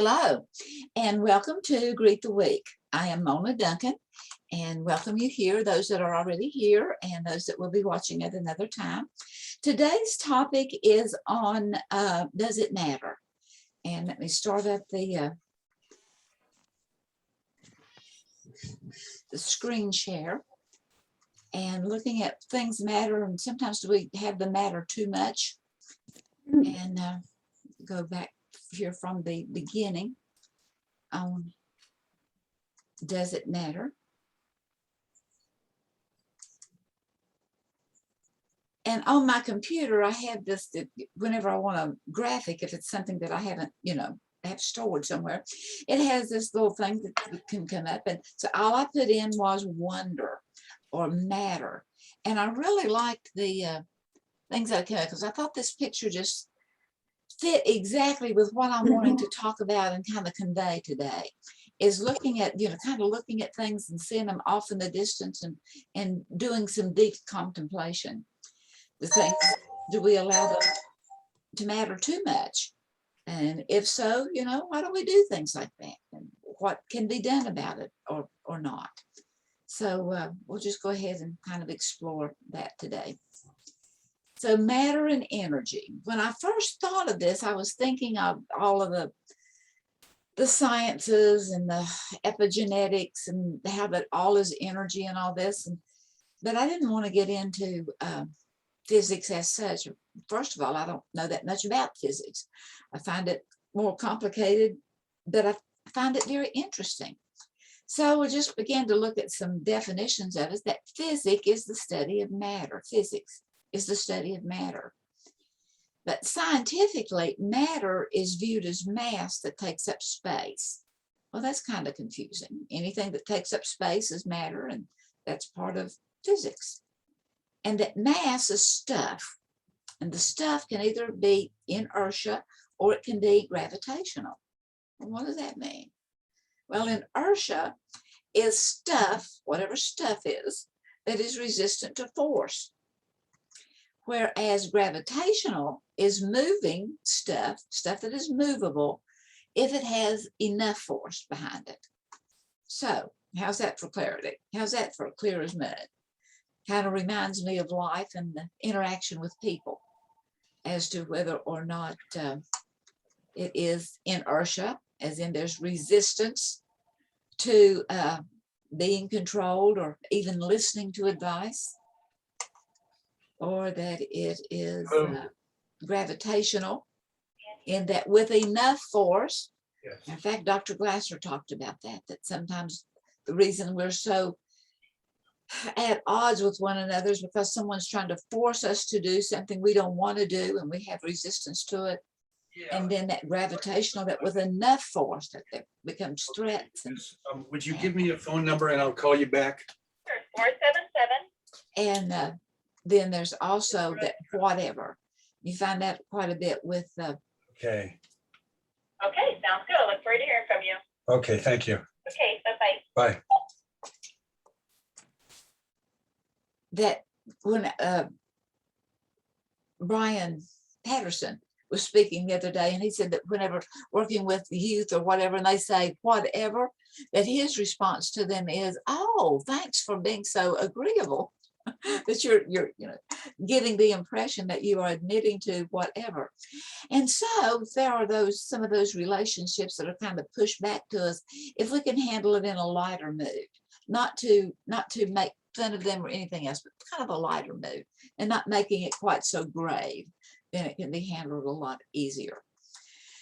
Hello, and welcome to Greet the Week. I am Mona Duncan, and welcome you here, those that are already here and those that will be watching at another time. Today's topic is on does it matter? And let me start up the screen share. And looking at things matter, and sometimes do we have the matter too much? And go back here from the beginning. Does it matter? And on my computer, I have this, whenever I want a graphic, if it's something that I haven't, have stored somewhere, it has this little thing that can come up. And so all I put in was wonder or matter. And I really liked the things that came up because I thought this picture just fit exactly with what I'm wanting to talk about and kind of convey today. Is looking at, kind of looking at things and seeing them off in the distance and doing some deep contemplation. The things, do we allow them to matter too much? And if so, why don't we do things like that? And what can be done about it or not? So we'll just go ahead and kind of explore that today. So matter and energy. When I first thought of this, I was thinking of all of the sciences and the epigenetics and how that all is energy and all this. But I didn't want to get into physics as such. First of all, I don't know that much about physics. I find it more complicated, but I find it very interesting. So we just began to look at some definitions of it, that physics is the study of matter. Physics is the study of matter. But scientifically, matter is viewed as mass that takes up space. Well, that's kind of confusing. Anything that takes up space is matter, and that's part of physics. And that mass is stuff. And the stuff can either be inertia or it can be gravitational. And what does that mean? Well, inertia is stuff, whatever stuff is, that is resistant to force. Whereas gravitational is moving stuff that is movable, if it has enough force behind it. So how's that for clarity? How's that for clear as mud? Kind of reminds me of life and the interaction with people as to whether or not it is inertia, as in there's resistance to being controlled or even listening to advice, or that it is gravitational in that with enough force. Yes. In fact, Dr. Glasser talked about that sometimes the reason we're so at odds with one another is because someone's trying to force us to do something we don't want to do and we have resistance to it. Yeah. And then that gravitational, that with enough force that there becomes threats. And would you give me a phone number and I'll call you back? Sure, 477. And then there's also that whatever. You find that quite a bit with okay. Okay, sounds good. I look forward to hearing from you. Okay, thank you. Okay, bye-bye. Bye. That when Brian Patterson was speaking the other day, and he said that whenever working with the youth or whatever, and they say whatever, that his response to them is, "Oh, thanks for being so agreeable." That you're getting the impression that you are admitting to whatever. And so there are some of those relationships that are kind of pushed back to us if we can handle it in a lighter mood, not to make fun of them or anything else, but kind of a lighter mood and not making it quite so grave. Then it can be handled a lot easier.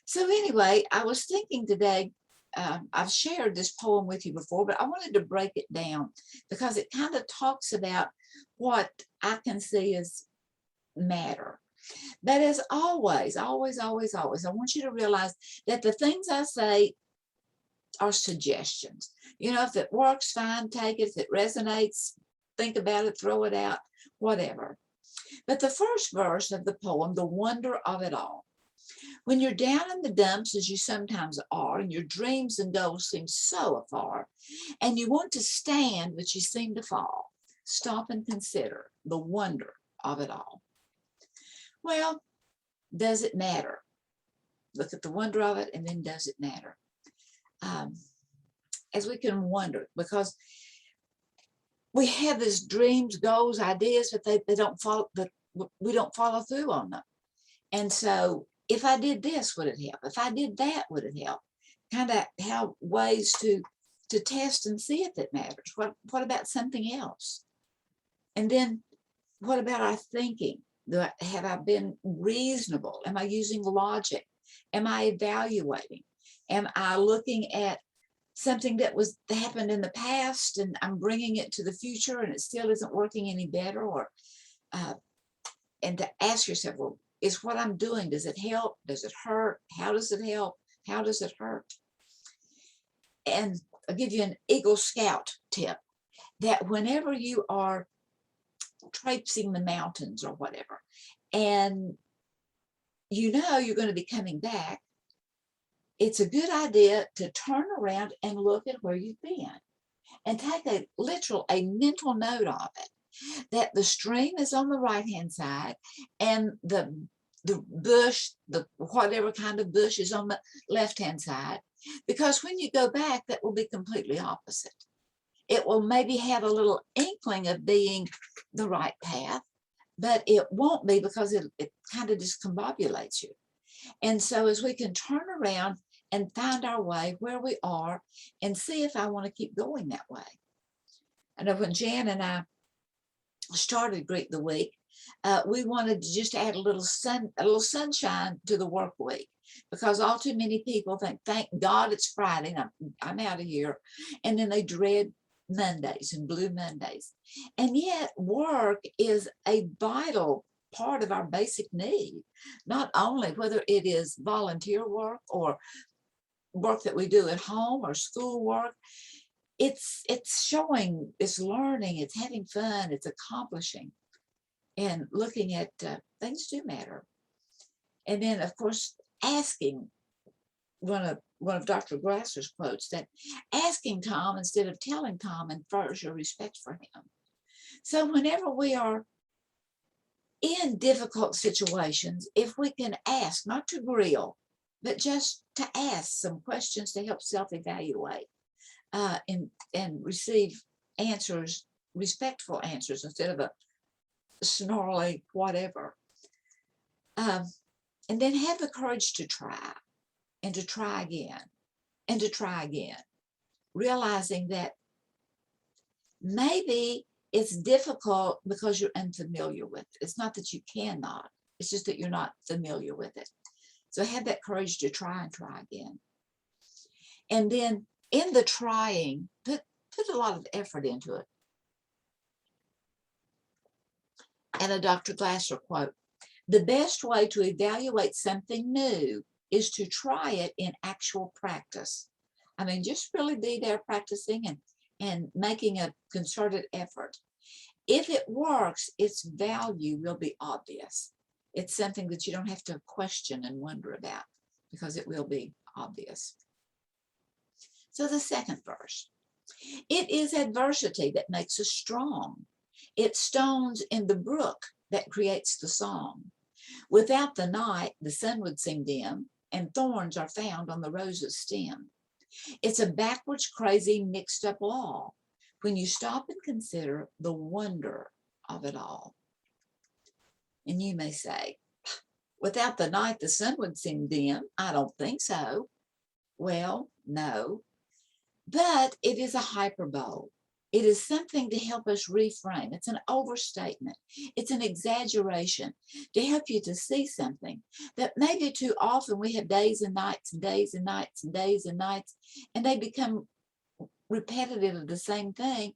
So anyway, I was thinking today, I've shared this poem with you before, but I wanted to break it down because it kind of talks about what I can see as matter. That is always, always, always, always, I want you to realize that the things I say are suggestions. If it works, fine, take it. If it resonates, think about it, throw it out, whatever. But the first verse of the poem, the wonder of it all. When you're down in the dumps, as you sometimes are, and your dreams and goals seem so afar, and you want to stand, but you seem to fall, stop and consider the wonder of it all. Well, does it matter? look at the wonder of it, and then does it matter? As we can wonder, because we have these dreams, goals, ideas, but they don't follow, but we don't follow through on them. And so if I did this, would it help? If I did that, would it help? Kind of have ways to test and see if it matters. What about something else? And then what about our thinking? Have I been reasonable? Am I using logic? Am I evaluating? Am I looking at something that happened in the past and I'm bringing it to the future and it still isn't working any better? Or and to ask yourself, well, is what I'm doing, does it help? Does it hurt? How does it help? How does it hurt? And I'll give you an Eagle Scout tip, that whenever you are traipsing the mountains or whatever, and you know you're going to be coming back, it's a good idea to turn around and look at where you've been and take a mental note of it, that the stream is on the right hand side and the bush, the whatever kind of bush, is on the left hand side, because when you go back, that will be completely opposite. It will maybe have a little inkling of being the right path, but it won't be, because it kind of discombobulates you. And so as we can turn around and find our way where we are and see if I want to keep going that way. I know when Jan and I started Greet the Week, we wanted to just add a little sunshine to the work week, because all too many people think, thank God it's Friday, and I'm out of here, and then they dread Mondays and Blue Mondays. And yet work is a vital part of our basic need, not only whether it is volunteer work or work that we do at home or school work. It's showing, it's learning, it's having fun, it's accomplishing, and looking at things do matter. And then, of course, asking, one of Dr. Grasser's quotes, that asking Tom instead of telling Tom infers your respect for him. So whenever we are in difficult situations, if we can ask, not to grill, but just to ask some questions to help self-evaluate, and receive answers, respectful answers, instead of a snarly whatever. And then have the courage to try, and to try again, and to try again, realizing that maybe it's difficult because you're unfamiliar with it. It's not that you cannot, it's just that you're not familiar with it. So have that courage to try and try again. And then in the trying, put a lot of effort into it. And a Dr. Glasser quote, the best way to evaluate something new is to try it in actual practice. I mean, just really be there practicing and making a concerted effort. If it works, its value will be obvious. It's something that you don't have to question and wonder about, because it will be obvious. So the second verse, it is adversity that makes us strong. It's stones in the brook that creates the song. Without the night, the sun would seem dim, and thorns are found on the rose's stem. It's a backwards, crazy, mixed up law when you stop and consider the wonder of it all. And you may say, without the night, the sun would seem dim. I don't think so. Well, no, but it is a hyperbole. It is something to help us reframe. It's an overstatement. It's an exaggeration to help you to see something that maybe too often we have days and nights and days and nights and days and nights, and they become repetitive of the same thing.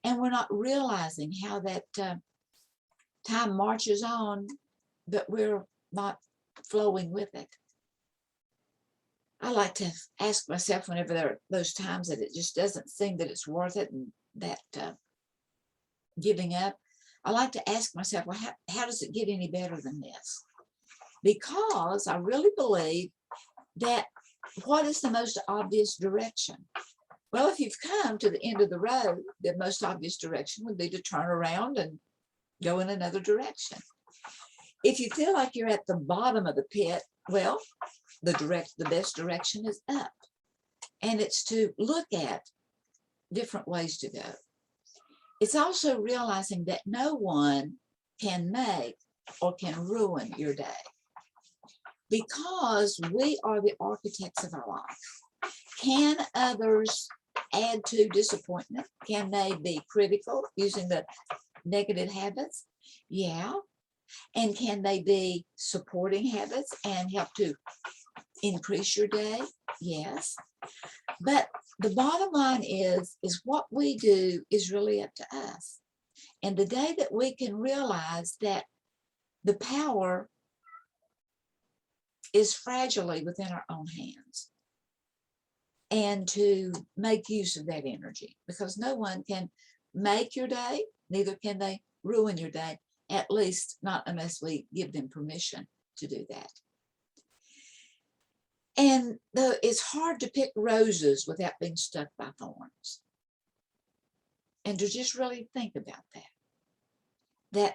And we're not realizing how that time marches on, but we're not flowing with it. I like to ask myself, whenever there are those times that it just doesn't seem that it's worth it, and that giving up, I like to ask myself, well, how does it get any better than this? Because I really believe that what is the most obvious direction? Well, if you've come to the end of the road, the most obvious direction would be to turn around and go in another direction. If you feel like you're at the bottom of the pit, Well, the best direction is up. And it's to look at different ways to go. It's also realizing that no one can make or can ruin your day, because we are the architects of our life. Can others add to disappointment? Can they be critical using the negative habits? Yeah. And can they be supporting habits and help to increase your day? Yes. But the bottom line is what we do is really up to us. And the day that we can realize that the power is fragilely within our own hands, and to make use of that energy, because no one can make your day, neither can they ruin your day, at least not unless we give them permission to do that. And it's hard to pick roses without being stuck by thorns. And to just really think about that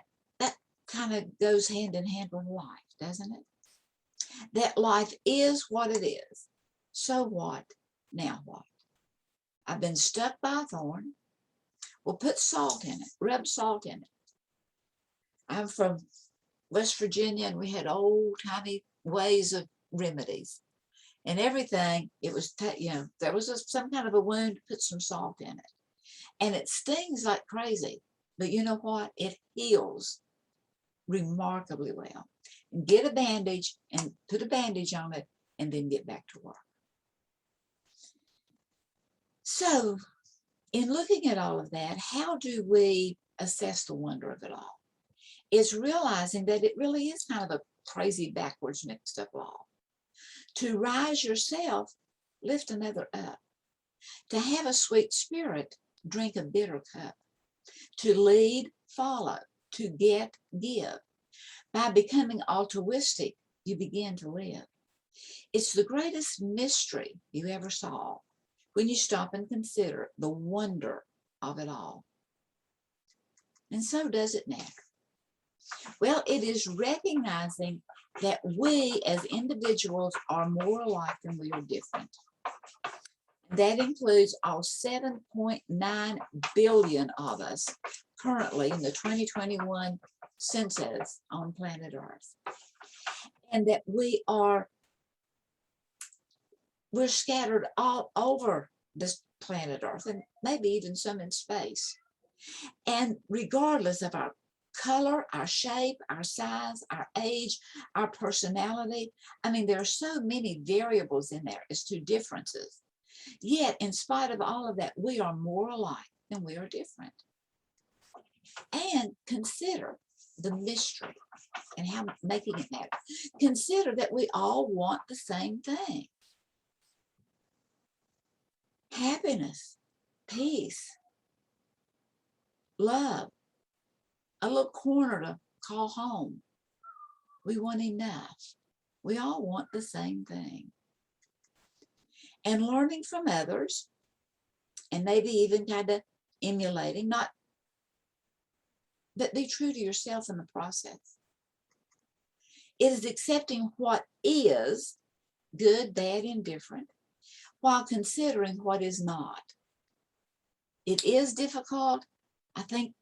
kind of goes hand in hand with life, doesn't it? That life is what it is. So what? Now what? I've been stuck by a thorn. Well, put salt in it, rub salt in it. I'm from West Virginia, and we had old timey ways of remedies. And everything, it was, there was some kind of a wound, put some salt in it. And it stings like crazy. But you know what? It heals remarkably well. And get a bandage and put a bandage on it, and then get back to work. So in looking at all of that, how do we assess the wonder of it all? It's realizing that it really is kind of a crazy, backwards, mixed up law. To rise yourself, lift another up. To have a sweet spirit, drink a bitter cup. To lead, follow. To get, give. By becoming altruistic, you begin to live. It's the greatest mystery you ever saw when you stop and consider the wonder of it all. And so does it matter? Well, it is recognizing that we as individuals are more alike than we are different. That includes all 7.9 billion of us currently in the 2021 census on planet Earth. And that we're scattered all over this planet Earth, and maybe even some in space. And regardless of our color, our shape, our size, our age, our personality, I mean, there are so many variables in there as to differences. Yet, in spite of all of that, we are more alike than we are different. And consider the mystery and how making it matter. Consider that we all want the same thing. Happiness, peace, love, a little corner to call home. We want enough. We all want the same thing. And learning from others, and maybe even kind of emulating, but be true to yourself in the process. It is accepting what is good, bad, indifferent, while considering what is not. It is difficult. I think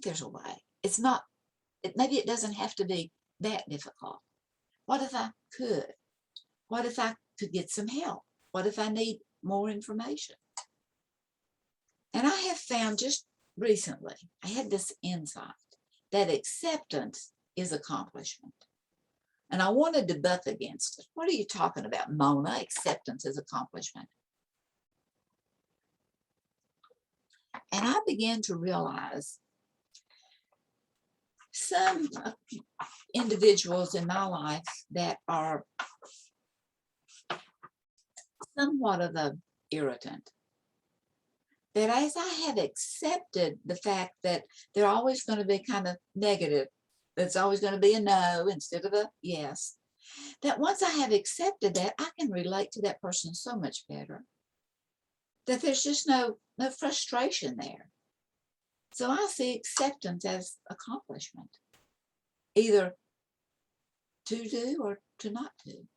there's a way. It's not, maybe it doesn't have to be that difficult. What if I could? What if I could get some help? What if I need more information? And I have found just recently, I had this insight that acceptance is accomplishment. And I wanted to buck against it. What are you talking about, Mona? Acceptance is accomplishment. And I began to realize some individuals in my life that are somewhat of an irritant. That as I have accepted the fact that they're always going to be kind of negative, there's always going to be a no instead of a yes, that once I have accepted that, I can relate to that person so much better. That there's just no frustration there. So I see acceptance as accomplishment, either to do or to not do.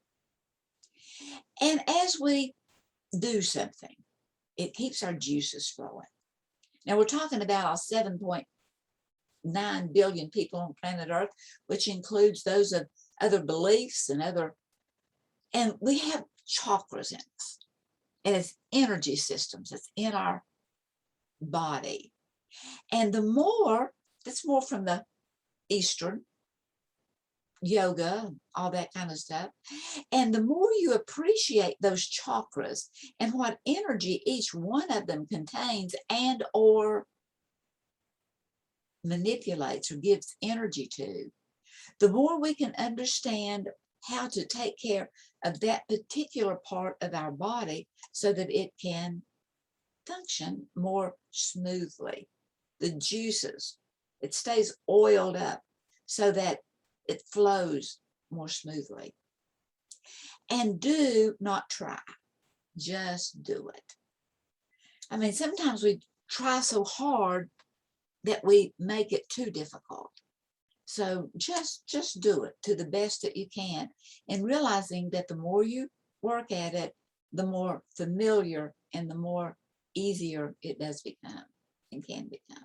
And as we do something, it keeps our juices flowing. Now we're talking about our 7.9 billion people on planet Earth, which includes those of other beliefs and we have chakras in us. And it's energy systems that's in our body. And that's more from the Eastern yoga, all that kind of stuff. And the more you appreciate those chakras and what energy each one of them contains and or manipulates or gives energy to, the more we can understand how to take care of that particular part of our body so that it can function more smoothly. The juices, it stays oiled up so that it flows more smoothly. And do not try, just do it. I mean, sometimes we try so hard that we make it too difficult. So just do it to the best that you can, and realizing that the more you work at it, the more familiar and the more easier it does become and can become.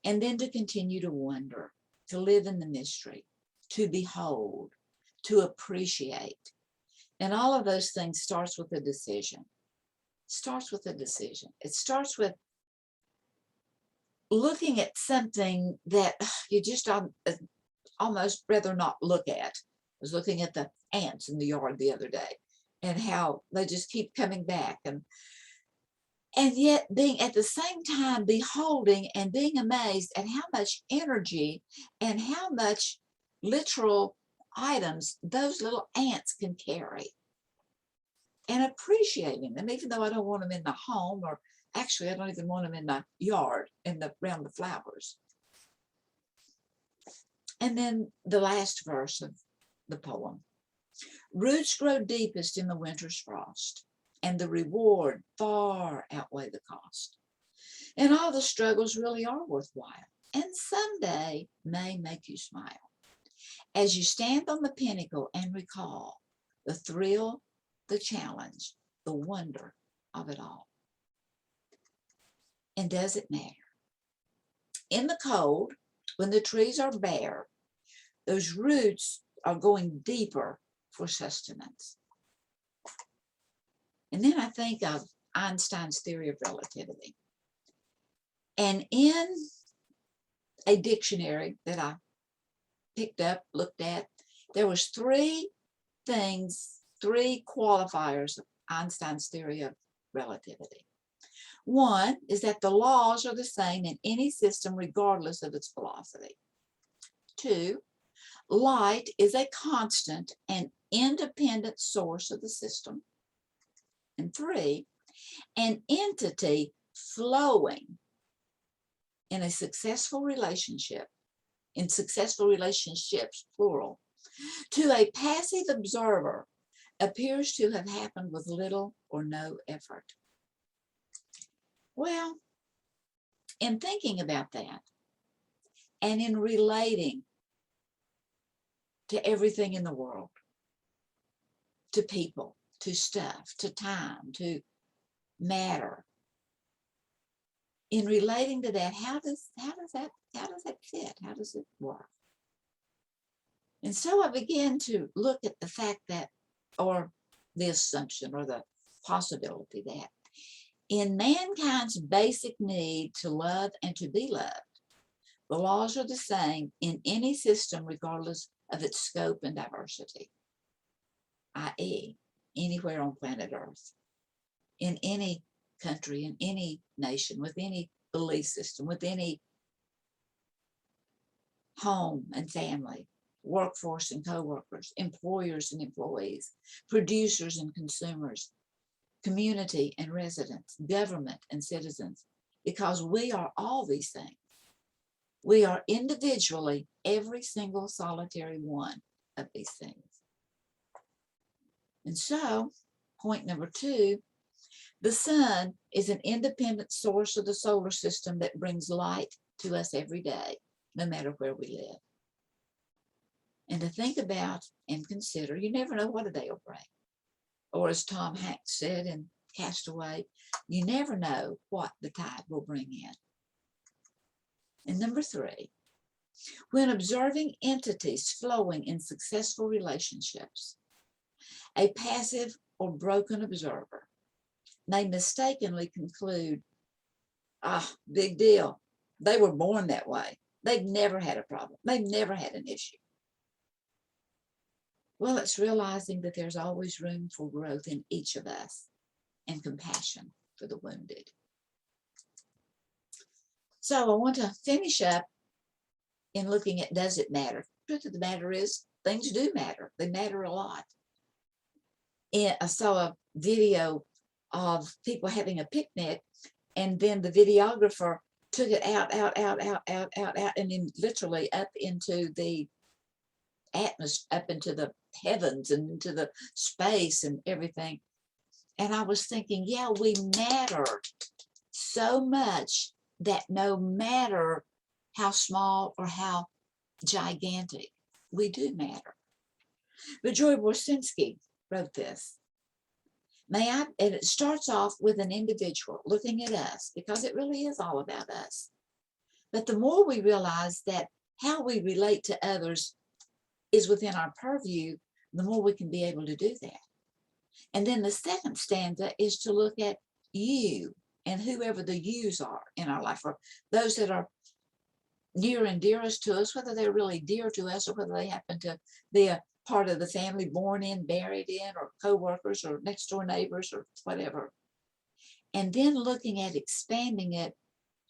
And then to continue to wonder, to live in the mystery, to behold, to appreciate. And all of those things starts with a decision. It starts with looking at something that you just almost rather not look at. I was looking at the ants in the yard the other day and how they just keep coming back. And yet being at the same time beholding and being amazed at how much energy and how much literal items those little ants can carry. And appreciating them, even though I don't want them in my home, or actually I don't even want them in my yard around the flowers. And then the last verse of the poem. Roots grow deepest in the winter's frost, and the reward far outweigh the cost. And all the struggles really are worthwhile, and someday may make you smile. As you stand on the pinnacle and recall the thrill, the challenge, the wonder of it all. And does it matter? In the cold, when the trees are bare, those roots are going deeper for sustenance. And then I think of Einstein's theory of relativity. And in a dictionary that I picked up, looked at, there was three qualifiers of Einstein's theory of relativity. One is that the laws are the same in any system regardless of its velocity. Two, light is a constant and independent source of the system. And three, an entity flowing in a successful relationship, in successful relationships, plural, to a passive observer appears to have happened with little or no effort. Well, in thinking about that and in relating to everything in the world, to people, to stuff, to time, to matter, in relating to that, how does that fit? How does it work? And so I began to look at the fact that, or the assumption or the possibility that in mankind's basic need to love and to be loved, the laws are the same in any system regardless of its scope and diversity, i.e., anywhere on planet Earth, in any country, in any nation, with any belief system, with any home and family, workforce and co-workers, employers and employees, producers and consumers, community and residents, government and citizens, because we are all these things. We are individually every single solitary one of these things. And so, point number 2, the sun is an independent source of the solar system that brings light to us every day, no matter where we live. and to think about and consider. You never know what a day will bring. Or as Tom Hanks said in Castaway, you never know what the tide will bring in. And number 3, when observing entities flowing in successful relationships, a passive or broken observer may mistakenly conclude, big deal. They were born that way. They've never had a problem. They've never had an issue. Well, it's realizing that there's always room for growth in each of us and compassion for the wounded. So I want to finish up in looking at, does it matter? The truth of the matter is, things do matter. They matter a lot. I saw a video of people having a picnic, and then the videographer took it out, and then literally up into the atmosphere, up into the heavens and into the space and everything. And I was thinking, yeah, we matter so much that no matter how small or how gigantic, we do matter. But Joy Borsinski wrote this. And it starts off with an individual looking at us, because it really is all about us. But the more we realize that how we relate to others is within our purview, the more we can be able to do that. And then the second stanza is to look at you and whoever the yous are in our life, or those that are near and dearest to us, whether they're really dear to us or whether they happen to be a part of the family, born in, buried in, or co-workers or next door neighbors or whatever. And then looking at expanding it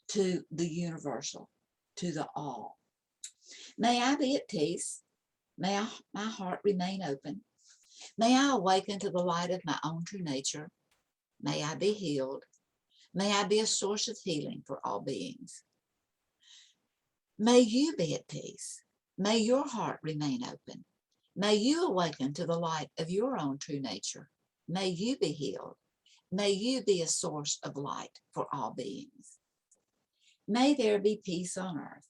to the universal, to the all. May I be at peace. May my heart remain open. May I awaken to the light of my own true nature. May I be healed. May I be a source of healing for all beings. May you be at peace. May your heart remain open. May you awaken to the light of your own true nature. May you be healed. May you be a source of light for all beings. May there be peace on earth.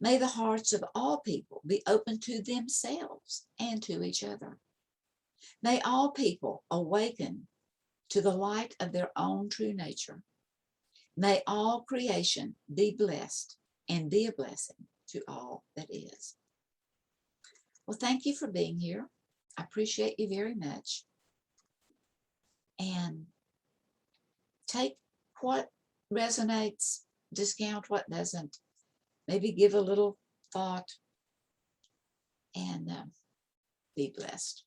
May the hearts of all people be open to themselves and to each other. May all people awaken to the light of their own true nature. May all creation be blessed and be a blessing to all that is. Well, thank you for being here. I appreciate you very much. And take what resonates, discount what doesn't. Maybe give a little thought, and be blessed.